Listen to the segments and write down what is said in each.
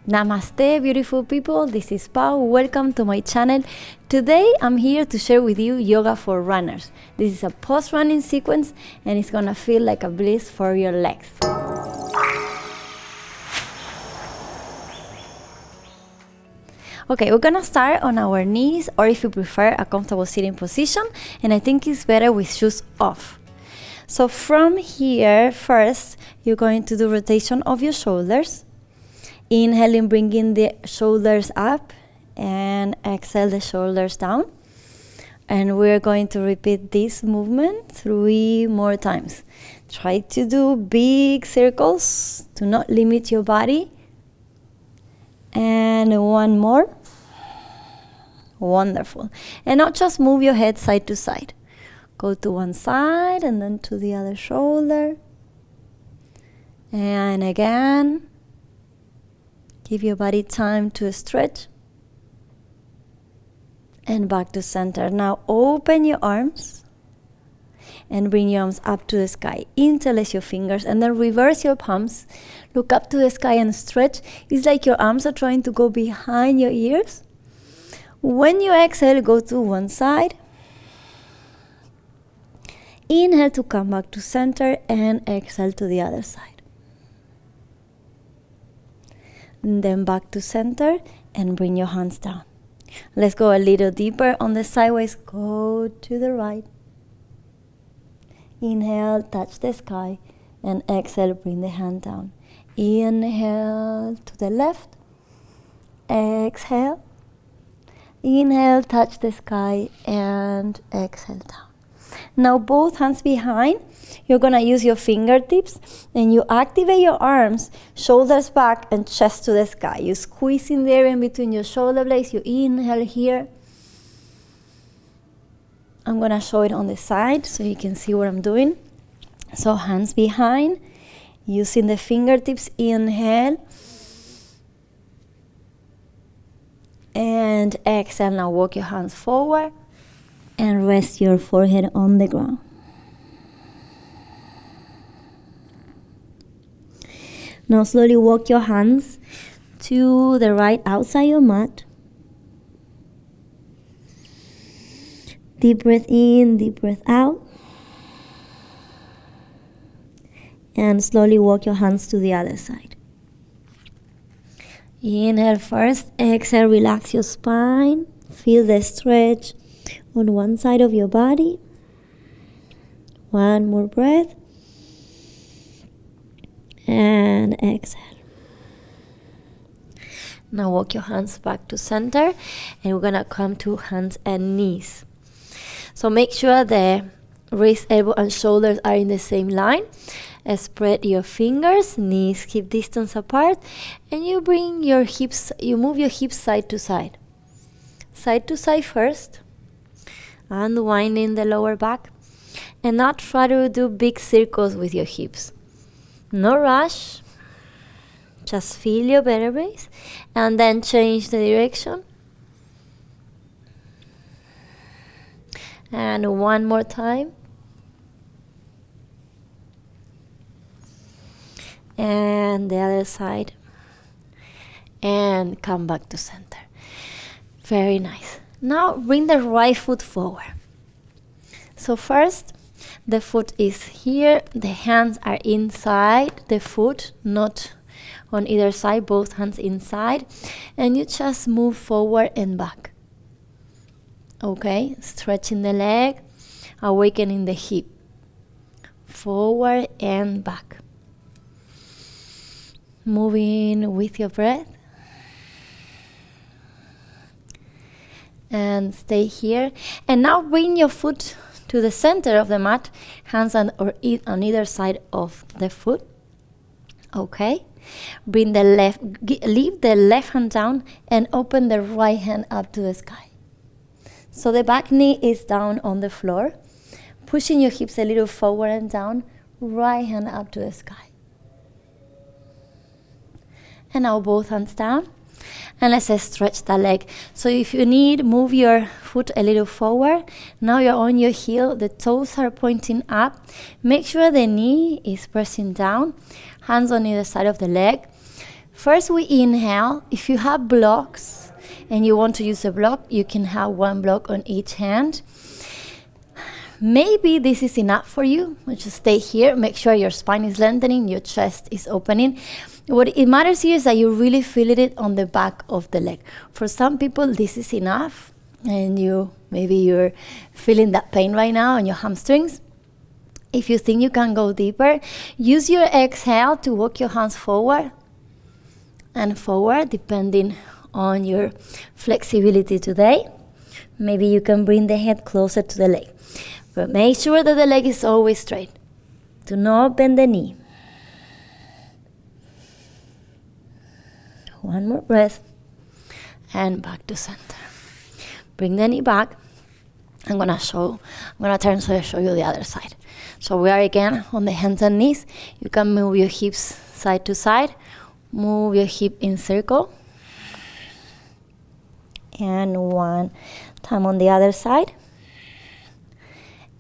Namaste, beautiful people. This is Pau. Welcome to my channel. Today I'm here to share with you yoga for runners. This is a post-running sequence and it's gonna feel like a bliss for your legs. Okay, we're gonna start on our knees, or if you prefer, a comfortable sitting position, and I think it's better with shoes off. So from here, first, you're going to do rotation of your shoulders. Inhaling, bringing the shoulders up, and exhale the shoulders down. And we're going to repeat this movement 3 more times. Try to do big circles to not limit your body. And 1 more. Wonderful. And not just move your head side to side. Go to one side and then to the other shoulder. And again. Give your body time to stretch. And back to center. Now open your arms. And bring your arms up to the sky. Interlace your fingers and then reverse your palms. Look up to the sky and stretch. It's like your arms are trying to go behind your ears. When you exhale, go to one side. Inhale to come back to center and exhale to the other side. And then back to center and bring your hands down. Let's go a little deeper on the sideways. Go to the right. Inhale, touch the sky, and exhale, bring the hand down. Inhale to the left. Exhale. Inhale, touch the sky, and exhale down. Now both hands behind. You're gonna use your fingertips and you activate your arms, shoulders back and chest to the sky. You squeeze in the area in between your shoulder blades. You inhale here. I'm gonna show it on the side so you can see what I'm doing. So hands behind, using the fingertips, inhale. And exhale, now walk your hands forward and rest your forehead on the ground. Now slowly walk your hands to the right outside your mat. Deep breath in, deep breath out. And slowly walk your hands to the other side. Inhale first, exhale, relax your spine. Feel the stretch on one side of your body. 1 more breath. And exhale. Now walk your hands back to center and we're gonna come to hands and knees. So make sure the wrist, elbow and shoulders are in the same line. Spread your fingers, knees keep distance apart, and you bring your hips, you move your hips side to side. Side to side first, unwinding the lower back, and not try to do big circles with your hips. No rush, just feel your vertebrae and then change the direction. And 1 more time. And the other side. And come back to center. Very nice. Now bring the right foot forward. So first, the foot is here, the hands are inside the foot, not on either side, both hands inside. And you just move forward and back. Okay, stretching the leg, awakening the hip. Forward and back. Moving with your breath. And stay here. And now bring your foot to the center of the mat, hands on either side of the foot. Okay. Bring the leave the left hand down and open the right hand up to the sky. So the back knee is down on the floor. Pushing your hips a little forward and down, right hand up to the sky. And now both hands down. And let's stretch the leg. So if you need, move your foot a little forward. Now you're on your heel. The toes are pointing up. Make sure the knee is pressing down. Hands on either side of the leg. First we inhale. If you have blocks and you want to use a block, you can have one block on each hand. Maybe this is enough for you. Just stay here. Make sure your spine is lengthening, your chest is opening. What it matters here is that you really feel it on the back of the leg. For some people, this is enough, and maybe you're feeling that pain right now on your hamstrings. If you think you can go deeper, use your exhale to walk your hands forward and forward, depending on your flexibility today. Maybe you can bring the head closer to the leg. But make sure that the leg is always straight. Do not bend the knee. One more breath. And back to center. Bring the knee back. I'm gonna turn so I show you the other side. So we are again on the hands and knees. You can move your hips side to side. Move your hip in circle. And one time on the other side.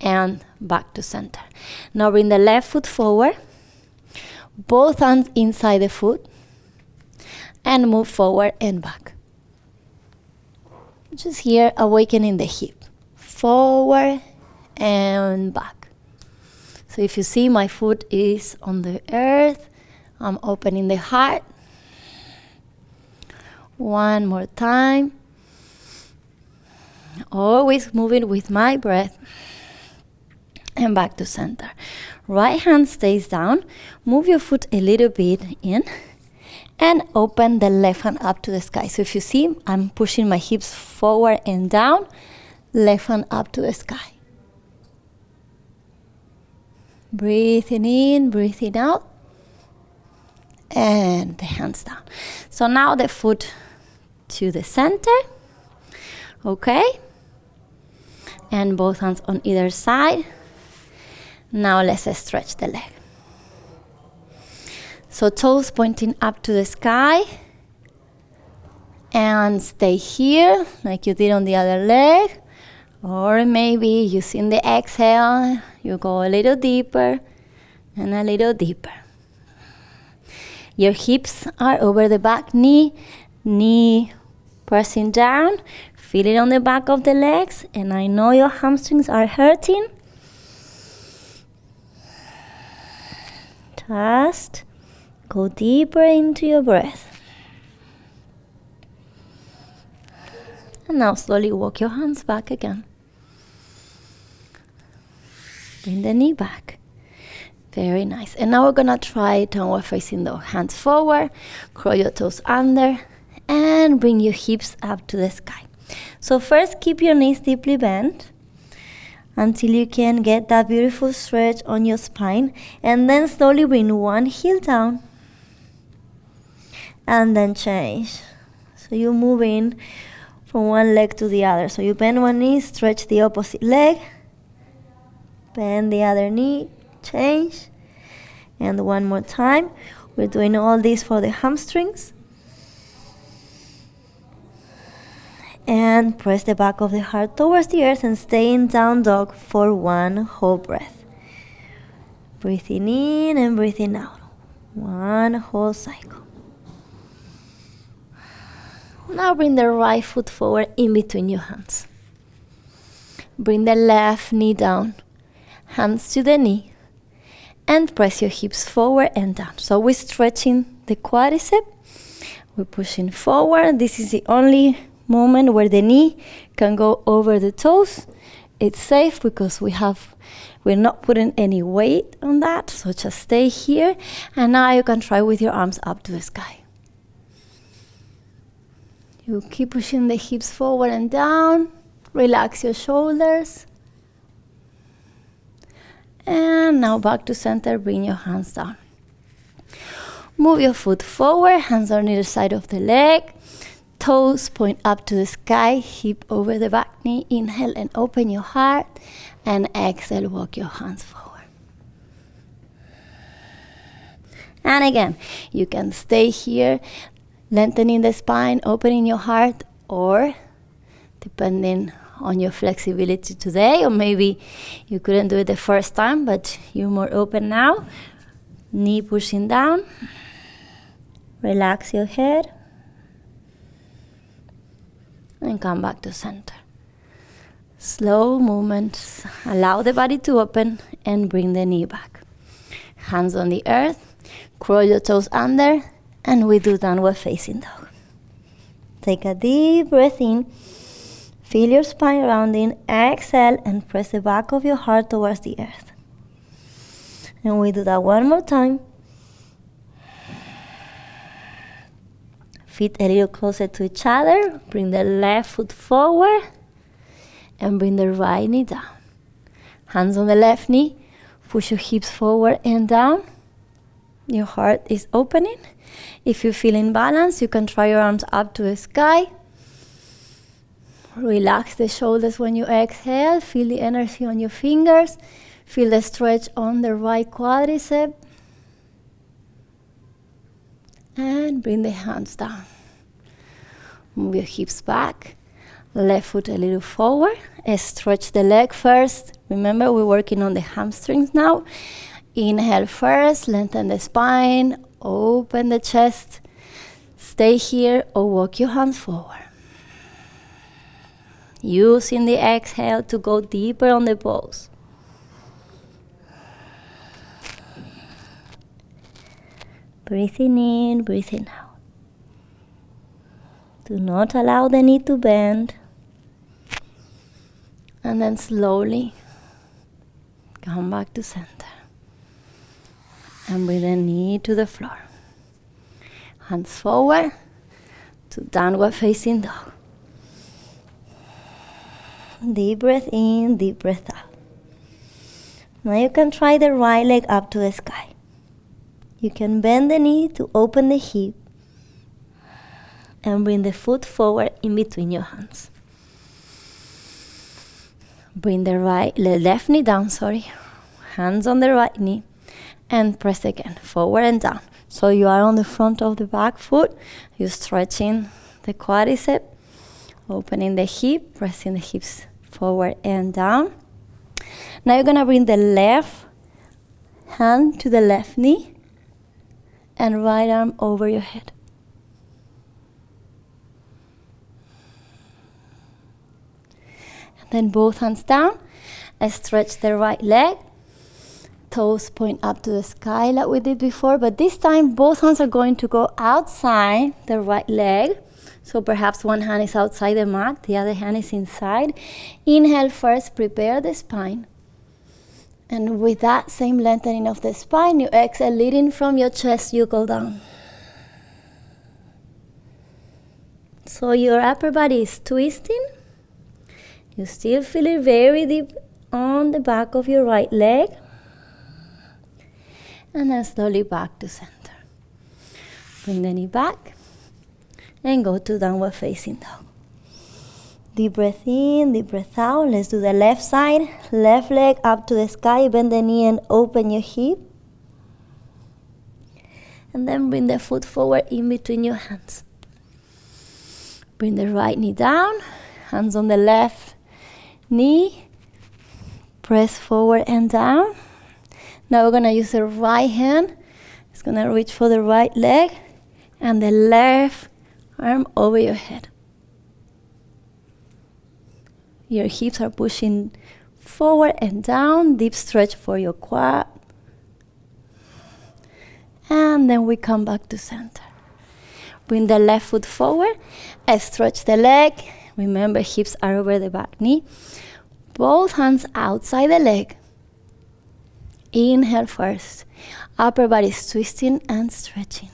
And back to center. Now bring the left foot forward, both hands inside the foot, and move forward and back. Just here, awakening the hip, forward and back. So if you see my foot is on the earth, I'm opening the heart. One more time. Always moving with my breath. And back to center. Right hand stays down. Move your foot a little bit in. And open the left hand up to the sky. So if you see, I'm pushing my hips forward and down. Left hand up to the sky. Breathing in, breathing out. And the hands down. So now the foot to the center. Okay. And both hands on either side. Now let's stretch the leg. So toes pointing up to the sky. And stay here like you did on the other leg. Or maybe using the exhale, you go a little deeper and a little deeper. Your hips are over the back knee. Knee pressing down. Feel it on the back of the legs. And I know your hamstrings are hurting. Just go deeper into your breath. And now slowly walk your hands back again. Bring the knee back. Very nice. And now we're gonna try downward facing dog. Hands forward, curl your toes under, and bring your hips up to the sky. So first, keep your knees deeply bent until you can get that beautiful stretch on your spine. And then slowly bring one heel down. And then change. So you move in from one leg to the other. So you bend one knee, stretch the opposite leg. Bend the other knee, change. And one more time. We're doing all this for the hamstrings. And press the back of the heart towards the earth and stay in down dog for one whole breath. Breathing in and breathing out. One whole cycle. Now bring the right foot forward in between your hands. Bring the left knee down. Hands to the knee. And press your hips forward and down. So we're stretching the quadricep. We're pushing forward. This is the only moment where the knee can go over the toes. It's safe because we're not putting any weight on that, so just stay here. And now you can try with your arms up to the sky. You keep pushing the hips forward and down. Relax your shoulders. And now back to center, bring your hands down. Move your foot forward, hands on either side of the leg. Toes point up to the sky, hip over the back knee. Inhale and open your heart. And exhale, walk your hands forward. And again, you can stay here, lengthening the spine, opening your heart, or depending on your flexibility today, or maybe you couldn't do it the first time, but you're more open now. Knee pushing down. Relax your head. And come back to center. Slow movements. Allow the body to open and bring the knee back. Hands on the earth. Curl your toes under. And we do downward facing dog. Take a deep breath in. Feel your spine rounding. Exhale and press the back of your heart towards the earth. And we do that one more time. Feet a little closer to each other. Bring the left foot forward. And bring the right knee down. Hands on the left knee. Push your hips forward and down. Your heart is opening. If you feel in balance, you can try your arms up to the sky. Relax the shoulders when you exhale. Feel the energy on your fingers. Feel the stretch on the right quadricep. And bring the hands down. Move your hips back. Left foot a little forward. Stretch the leg first. Remember, we're working on the hamstrings now. Inhale first. Lengthen the spine. Open the chest. Stay here or walk your hands forward. Using the exhale to go deeper on the pose. Breathing in, breathing out. Do not allow the knee to bend. And then slowly come back to center. And bring the knee to the floor. Hands forward to downward facing dog. Deep breath in, deep breath out. Now you can try the right leg up to the sky. You can bend the knee to open the hip and bring the foot forward in between your hands. Bring the left knee down, Hands on the right knee and press again, forward and down. So you are on the front of the back foot. You're stretching the quadricep, opening the hip, pressing the hips forward and down. Now you're gonna bring the left hand to the left knee and right arm over your head. And then both hands down. Stretch the right leg. Toes point up to the sky like we did before, but this time both hands are going to go outside the right leg. So perhaps one hand is outside the mat, the other hand is inside. Inhale first, prepare the spine. And with that same lengthening of the spine, you exhale, leading from your chest, you go down. So your upper body is twisting. You still feel it very deep on the back of your right leg. And then slowly back to center. Bring the knee back and go to downward facing dog. Deep breath in, deep breath out. Let's do the left side. Left leg up to the sky. Bend the knee and open your hip. And then bring the foot forward in between your hands. Bring the right knee down. Hands on the left knee. Press forward and down. Now we're going to use the right hand. It's going to reach for the right leg. And the left arm over your head. Your hips are pushing forward and down. Deep stretch for your quad. And then we come back to center. Bring the left foot forward. Stretch the leg. Remember, hips are over the back knee. Both hands outside the leg. Inhale first. Upper body is twisting and stretching.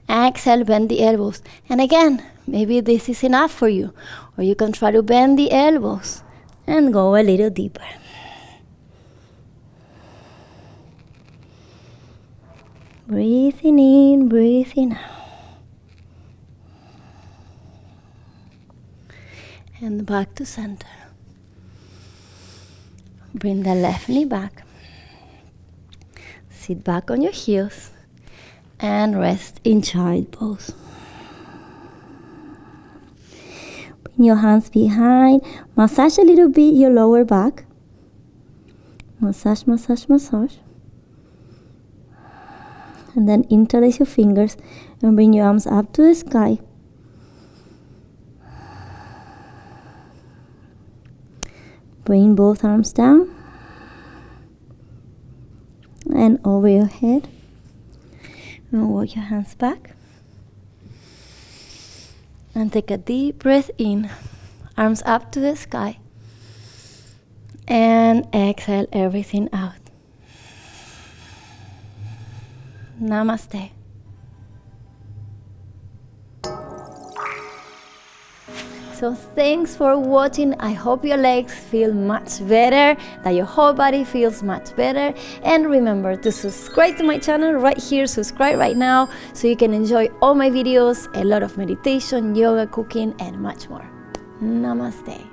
Exhale, bend the elbows. And again, maybe this is enough for you. Or you can try to bend the elbows and go a little deeper. Breathing in, breathing out. And back to center. Bring the left knee back. Sit back on your heels and rest in child pose. Bring your hands behind. Massage a little bit your lower back. Massage, massage, massage. And then interlace your fingers And bring your arms up to the sky. Bring both arms down and over your head. And walk your hands back. And take a deep breath in. Arms up to the sky. And exhale everything out. Namaste. So thanks for watching. I hope your legs feel much better, that your whole body feels much better. And remember to subscribe to my channel right here. Subscribe right now so you can enjoy all my videos, a lot of meditation, yoga, cooking, and much more. Namaste.